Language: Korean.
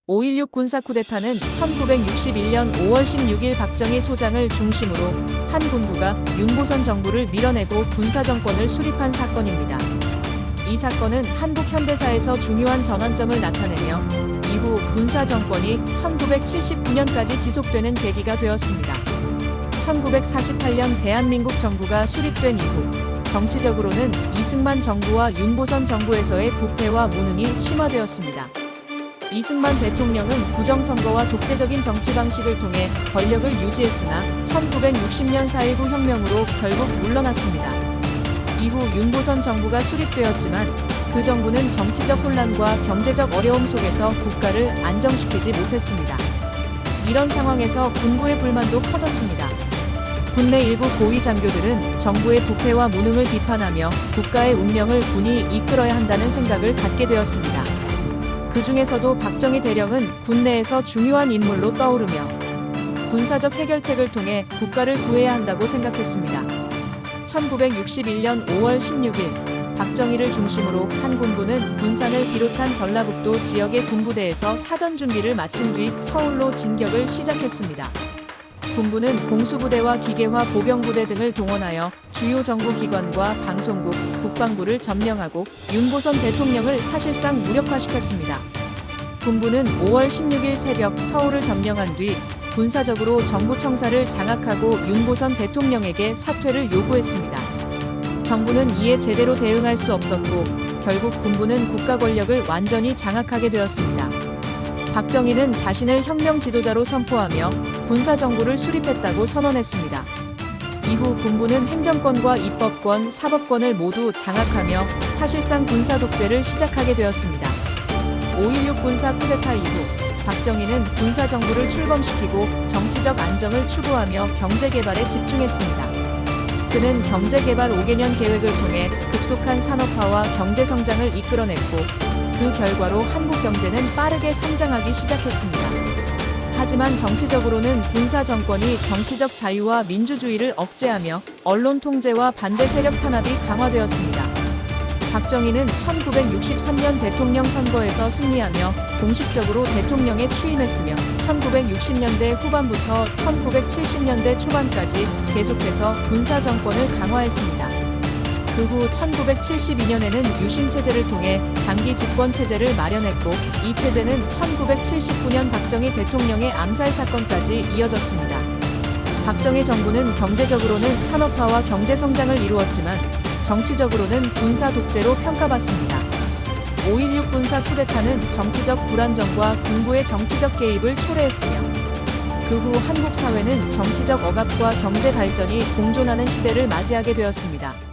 5.16 군사 쿠데타는 1961년 5월 16일 박정희 소장을 중심으로 한 군부가 윤보선 정부를 밀어내고 군사정권을 수립한 사건입니다. 이 사건은 한국 현대사에서 중요한 전환점을 나타내며 이후 군사정권이 1979년까지 지속되는 계기가 되었습니다. 1948년 대한민국 정부가 수립된 이후 정치적으로는 이승만 정부와 윤보선 정부에서의 부패와 무능이 심화되었습니다. 이승만 대통령은 부정선거와 독재적인 정치 방식을 통해 권력을 유지했으나 1960년 4.19 혁명으로 결국 물러났습니다. 이후 윤보선 정부가 수립되었지만 그 정부는 정치적 혼란과 경제적 어려움 속에서 국가를 안정시키지 못했습니다. 이런 상황에서 군부의 불만도 커졌습니다. 군내 일부 고위 장교들은 정부의 부패와 무능을 비판하며 국가의 운명을 군이 이끌어야 한다는 생각을 갖게 되었습니다. 그 중에서도 박정희 대령은 군내에서 중요한 인물로 떠오르며 군사적 해결책을 통해 국가를 구해야 한다고 생각했습니다. 1961년 5월 16일 박정희를 중심으로 한 군부는 군산을 비롯한 전라북도 지역의 군부대에서 사전 준비를 마친 뒤 서울로 진격을 시작했습니다. 군부는 공수부대와 기계화 보병부대 등을 동원하여 주요 정부기관과 방송국, 국방부를 점령하고 윤보선 대통령을 사실상 무력화시켰습니다. 군부는 5월 16일 새벽 서울을 점령한 뒤 군사적으로 정부 청사를 장악하고 윤보선 대통령에게 사퇴를 요구했습니다. 정부는 이에 제대로 대응할 수 없었고 결국 군부는 국가 권력을 완전히 장악하게 되었습니다. 박정희는 자신을 혁명 지도자로 선포하며 군사정부를 수립했다고 선언했습니다. 이후 군부는 행정권과 입법권, 사법권을 모두 장악하며 사실상 군사 독재를 시작하게 되었습니다. 5.16 군사 쿠데타 이후 박정희는 군사정부를 출범시키고 정치적 안정을 추구하며 경제개발에 집중했습니다. 그는 경제개발 5개년 계획을 통해 급속한 산업화와 경제성장을 이끌어냈고 그 결과로 한국 경제는 빠르게 성장하기 시작했습니다. 하지만 정치적으로는 군사 정권이 정치적 자유와 민주주의를 억제하며 언론 통제와 반대 세력 탄압이 강화되었습니다. 박정희는 1963년 대통령 선거에서 승리하며 공식적으로 대통령에 취임했으며 1960년대 후반부터 1970년대 초반까지 계속해서 군사 정권을 강화했습니다. 그 후 1972년에는 유신체제를 통해 장기 집권체제를 마련했고 이 체제는 1979년 박정희 대통령의 암살 사건까지 이어졌습니다. 박정희 정부는 경제적으로는 산업화와 경제성장을 이루었지만 정치적으로는 군사 독재로 평가받습니다. 5.16 군사 쿠데타는 정치적 불안정과 군부의 정치적 개입을 초래했으며 그 후 한국 사회는 정치적 억압과 경제 발전이 공존하는 시대를 맞이하게 되었습니다.